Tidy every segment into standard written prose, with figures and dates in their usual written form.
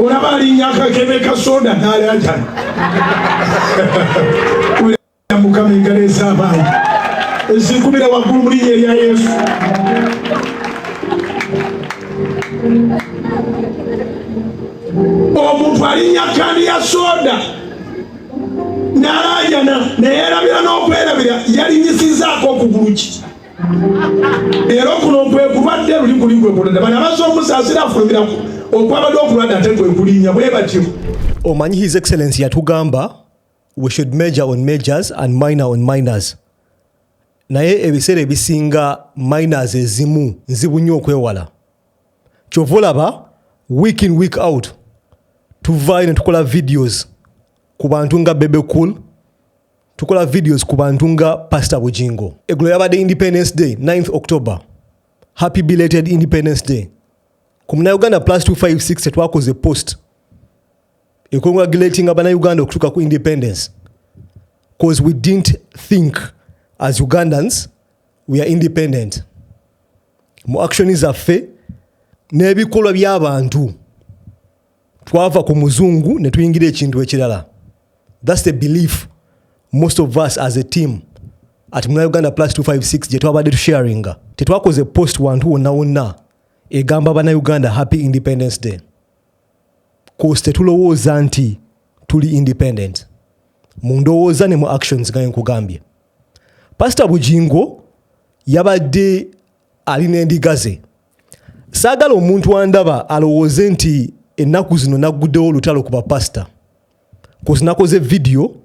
olaba alinyaka kebeka soda n'alyajana mukama engalo ez'abantu ezikubira waggulu mu linnya erya Yesu. Omuntu alinya kandi ya soda n'alayana neyerabira n'okwerabira yalinyisizaako okugulu ki era okuno kwekulwadde luli kulikwekulwadde bana baza omusaasira afulumira okwabadde okulwadde ate kwekulinya bwe batyo. Omanyi His Excellency yatugamba we should major on majors and minor on minors. Naye ebiseera ebisinga minors ezimu nzibu nnyo okwewala. Kyova olaba week in week out tuvaayo ne tukola videos ku bantu nga Bebe Cool, tukola videos ku bantu nga Pastor Bujingo. Eggulo yabadde Independence Day 9th October. Happy belated Independence Day. Ku Uganda plus 256 tetwakoze post congratulating Uganda okutuuka ku independence, because we didn't think as Ugandans we are independent. Mu action zaffe n'ebikolwa by'abantu twava ku muzungu ne tuyingira ekintu ekirala. That's the belief most of us as a team at Uganda plus 256 gye twabadde tusharinga. Tetwakoze post wantu wonna wonna egamba Uganda happy Independence Day. Because tetulowooza nti tuli independent. Mundowooza ne mu actions nga nkugambye. Pastor Bujingo yabadde alina endiga ze. Saagala omuntu andaba alowooze nti ennaku zino nagguddewo olutalo ku bapasita. Because nakoze video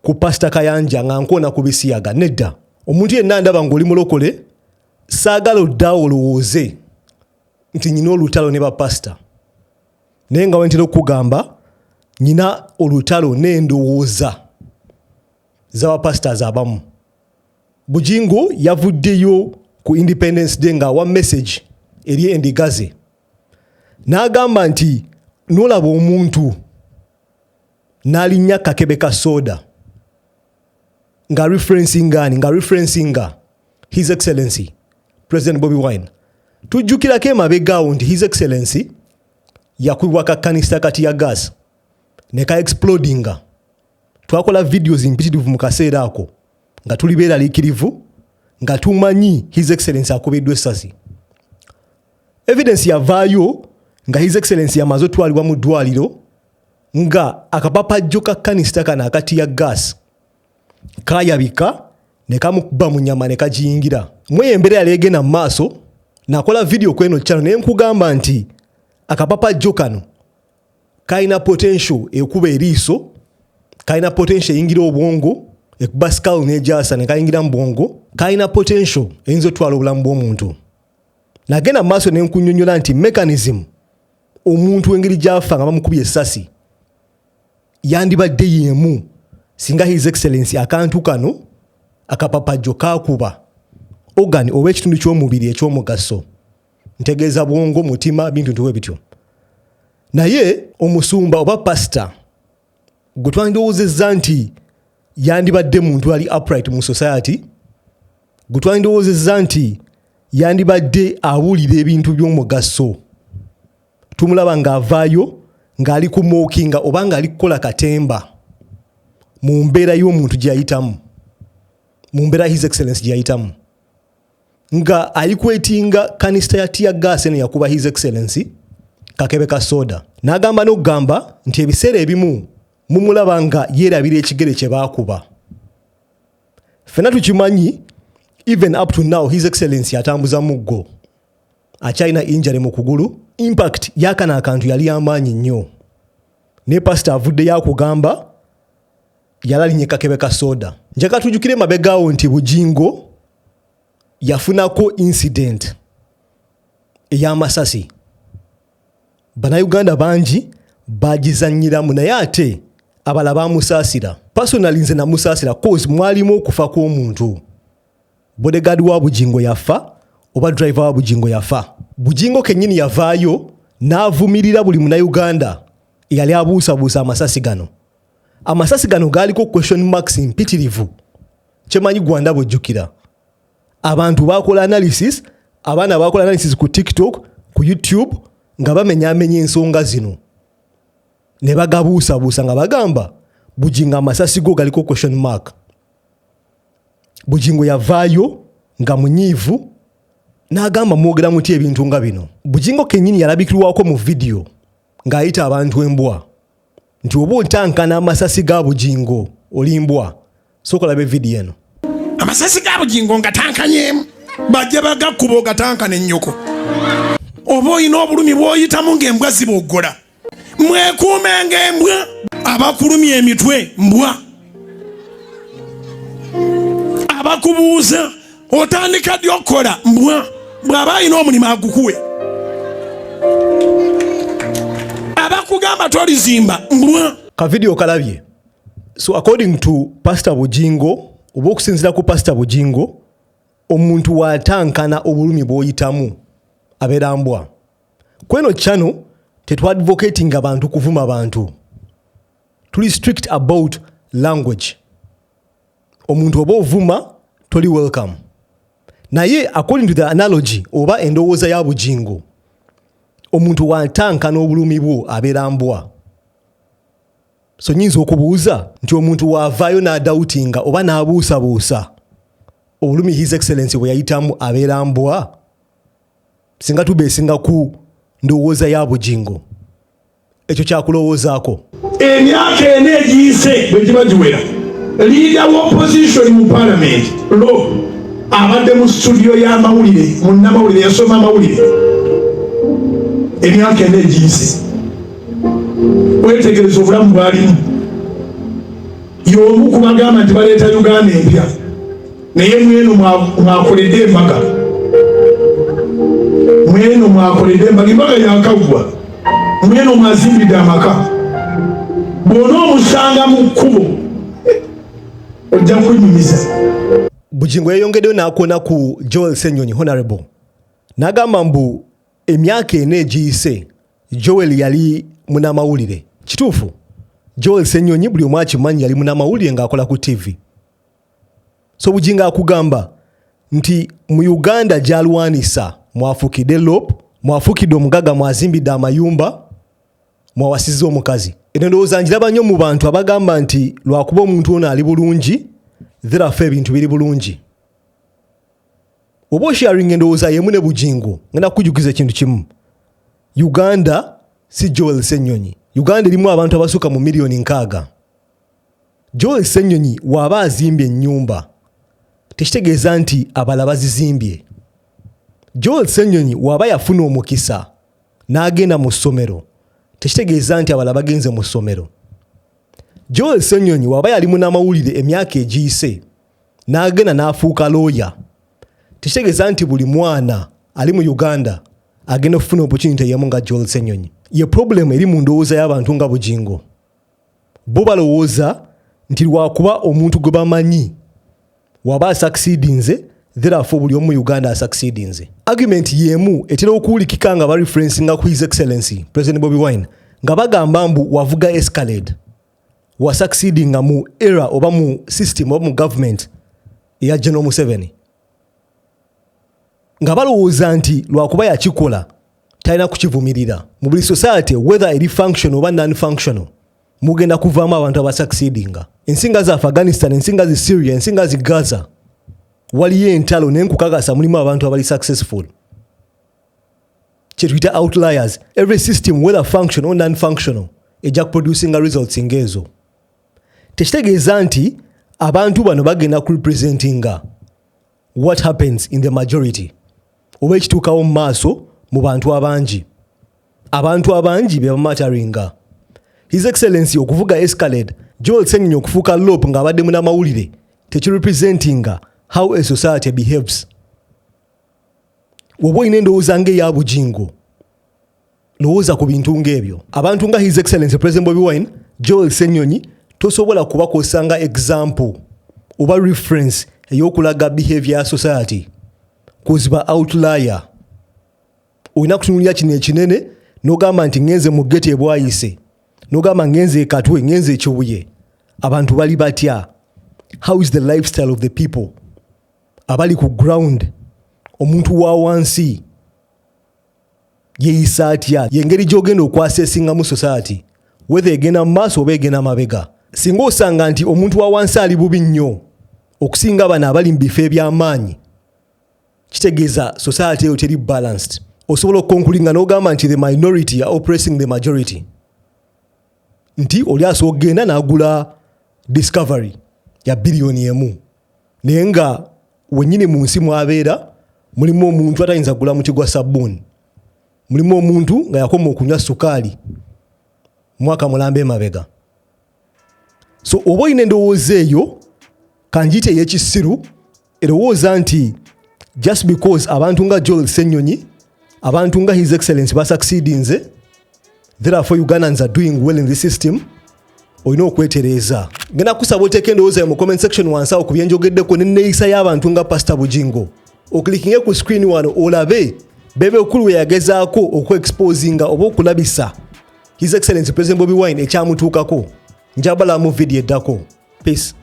ku Pastor Kayanja nga nkona ku bisiyaga. Nedda. Omuntu yenna andaba ng'oli mulokole, saagala oddawo olowooze nti nyina olutalo ne bapasita. Naye nga wentera okugamba nyina olutalo n'endowooza z'abapasitors abamu. Bujingo yavuddeyo ku Independence Day nga wa message eri endiga ze. N'agamba nti n'olaba omuntu n'alinnya kakebe ka soda nga referencinga His Excellency President Bobi Wine. Tujjukirako emabegaawo nti His Excellency yakubibwa kakanisa kati ya gas ne ka explodinga. Twakola videos impitirivu mu kaseera ako nga tuli beeraliikirivu nga tumanyi His Excellency akubiddwa essasi. Evidence yavaayo nga His Excellency yamaze otwalibwa mu ddwaliro nga akapapajjo ka kanisa kana akati ya gas kayabika ne kamukuba mu nyama ne kagiyingira. Mweyembera yali egenda mu maaso nakola video kweno channel ne nkugamba nti akapapajjo kano kaina potential ekuba eriiso, kaina potential eyingira obwongo, ekuba skull n'ejasa ne kayingira mu bwongo, kaina potential eyinza otwala obulamu bw'omuntu. Nagenda mu maaso ne nkunnyonnyola nti mechanism omuntu engeri gy'afa nga bamukubye essasi yandibadde yeemu singa His Excellency akantu kano akapapajjo kakuba organ oba ekitundu ky'omubiri eky'omugaso. Ntegeeza bwongo, mutima, bintu ntuwe bityo. Naye omusumba oba pastor gwe twandiwoozezza nti yandibadde muntu ali upright mu society, gwe twandiwoozezza nti yandibadde awulira ebintu by'omugaso, tumulaba ng'avaayo ng'ali ku mookinga oba ng'ali kukola katemba mu mbeera y'omuntu gye yayitamu, mu mbeera His Excellency gye yayitamu, nga alikwetinga kanista ya tear gas eno yakuba His Excellency kakebe ka soda. N'agamba n'okugamba nti ebiseera ebimu mumulaba nga yeerabira ekigere kye baakuba. Ffenna tukimanyi even up to now His Excellency atambuza muggo, akyalina injury mu kugulu. Impact y'akano akantu yali amaanyi nnyo. Ne pastor avuddeyo akugamba yalalinye kakebe ka soda. Njagala tujjukire mabegaawo nti Bujingo yafunako incident ey'amasasi. Uganda bangi bagizannyiramu naye ate abala bamusaasira. Personally nze namusaasira cause mwalimu okufa kw'omuntu. Bodyguard wa Bujingo yafa oba driver wa Bujingo yafa. Bujingo kennyini yavaayo n'avumirira buli Munnayuganda eyali abuusabuusa amasasi gano. Amasasi gano gaaliko question marks mpitirivu. Kyemanyi gwanda bw'ojjukira. Abantu bakola analysis, abaana bakola analysis ku TikTok, ku YouTube nga bamenyaamenya ensonga zino. ne bagabuusabuusa nga bagamba Bujingo amasasi go galiko question mark. Bujingo yavaayo nga munyiivu n'agamba mwogera muti ebintu nga bino. Bujingo kennyini yalabikirwako mu video ng'ayita abantu embwa nti oba otankana amasasi ga Bujingo olimbwa. Sooka labe video eno. Amasasi ga Bujingo nga tankanyemu bajja bagakuba ogatankana ennyoko. Oba olina obulumi bw'oyitamu ng'embwa ziboggola. Mwekuume ng'embwa abakulumya emitwe mbwa. Abakubuuza otandika ddi okukola mbwa bw'aba alina omulimu agukuwe. Abakugamba tolizimba mbwa. Ka video kalabye. So according to Pastor Bujingo, oba okusinziira ku Pastor Bujingo, omuntu watankana obulumi bw'oyitamu abeera mbwa. Kweno channel tetwadvocating abantu kuvuma abantu. Tuli strict about language. Omuntu oba ovuma toli welcome. Naye according to the analogy oba endowooza ya Bujingo, omuntu watankana obulumi bwo abeera mbwa. So nyinza okubuuza nti omuntu waavaayo n'adawutinga oba n'abuusabuusa obulumi His Excellency bwe yayitamu abeera mbwa. Singa tubeesinga ku ndowooza ya Bujingo, ekyo kyakulowoozaako. Emyaka ena egiyise bwe giba giwera, leader wa opposition mu parliament lo abadde mu studio y'amawulire, munnamawulire yasoma amawulire. Emyaka ena egiyise wetegereza obulamu bwalimu. Y'omu kubagamba nti baleeta Uganda empya, naye mweno mwakoledde embaga. Mweno mwakoledde embaga yakaggwa. Mweno mwazimbidde amaka. Bw'ona omusanga mu kkubo ojja kunyumiza. Bujingo yayongeddeyo n'akoona ku Joel Ssenyonyi Honorable. N'agamba mbu emyaka ena egiyise Joel yali munnamawulire. Kituufu, Joel Ssenyonyi buli omu akimanyi yali munnamawulire ng'akola ku TV. So Bujingo akugamba nti mu Uganda gy'alwanisa mwafukidde LOP, mwafukidde omugaga, mwazimbidde amayumba, mwawasizza omukazi. Eno ndowooza njiraba nnyo mu bantu abagamba nti lwakuba omuntu ono ali bulungi, therafe ebintu biri bulungi. Oba osharing endowooza yemu ne Bujingo, ngenda kukujukiza ekintu kimu. Uganda si Joel Ssenyonyi. Uganda erimu abantu abasuka mu miliyoni 6. Joel Ssenyonyi waba azimbye ennyumba, tekitegeeza nti abalala bazizimbye. Joel Ssenyonyi waba yafuna omukisa n'agenda mu ssomero, tekitegeeza nti abalala bagenze mu ssomero. Joel Ssenyonyi waba yali munnamawulire emyaka egiyise n'agenda n'afuuka lawyer, tekitegeeza nti buli mwana ali mu Uganda agenda okufuna opportunity ey'emu nga Joel Ssenyonyi. Ye problem eri mu ndowooza y'abantu nga Bujingo. Bo balowooza nti lwakuba omuntu gwe bamanyi waba asucceedinze, therefore buli omu mu Uganda asucceedinze. Argument yemu etera okuwulikika nga bareferencinga ku His Excellency President Bobi Wine nga bagamba mbu wavuga escalade, wa succeedinga mu era oba mu system oba mu government eya General Museveni. Nga balowooza nti lwakuba yakikola talina kukivumirira. Mu buli society whether eri function oba non-functional mugenda kuvaamu abantu abasucceedinga. Ensinga za Afghanistan, ensinga zi Syria, ensinga zi Gaza, waliyo entalo n'enkukakasa mulimu abantu abali successful. Kye tuyita outliers. Every system whether function or non-functional ejja kuproducinga results ngezo. Tekitegeeza nti abantu bano bagenda kurepresentinga what happens in the majority oba ekituukawo mu maaso mu bantu abangi. Abantu abangi be bamataringa. His Excellency okuvuga escalade, Joel Ssenyonyi okufuuka LOP ng'abadde munnamawulire, tekirepresentinga how a society behaves. Woba olina endowooza ng'eya Bujingo, lowooza ku bintu ng'ebyo. Abantu nga His Excellency President Bobi Wine, Joel Ssenyonyi tosobola kubakozesa nga example oba reference ey'okulaga behavior ya society kuziba outlier. Olina kutunulira kino ekinene n'ogamba nti ngenze mu gete e Bwayise, n'ogamba ngenze e Katwe, ngenze e Kibuye. Abantu bali batya? How is the lifestyle of the people? Abali ku ground, omuntu wa wansi yeeyisa atya? Y'engeri gy'ogenda okwasesinga mu society whether egenda mu maaso oba egenda mabega. Singa osanga nti omuntu wa wansi ali bubi nnyo okusinga bano abali mu bifo eby'amaanyi, kitegeeza society eyo teri balanced. Osobola okukonkulinga n'ogamba nti the minority are oppressing the majority. Nti oli asobola okugenda n'agula Discovery ya biliyoni emu. Naye nga wennyini mu nsi mwabeera mulimu omuntu atayinza kugula muti gwa sabbuuni. Mulimu omuntu nga yakoma okunywa sukaali mwaka mulambe emabega. So oba olina endowooza eyo kanjite ey'ekisiru erowooza nti just because abantu nga Joel Ssenyonyi, abantu nga His Excellency basucceedinze, therefore Ugandans are doing well in the system, olina okwetereeza. Ngenda kusaba oteeka endowooza mu comment section wansi awo ku bye njogeddeko n'enneeyisa y'abantu nga Pastor Bujingo. Oklikinge ku screen wano olabe bebe okulu we yagezaako okwe-exposinga oba okulabisa His Excellency President Bobi Wine ekyamutuukako. Njabala mu video eddako. Peace.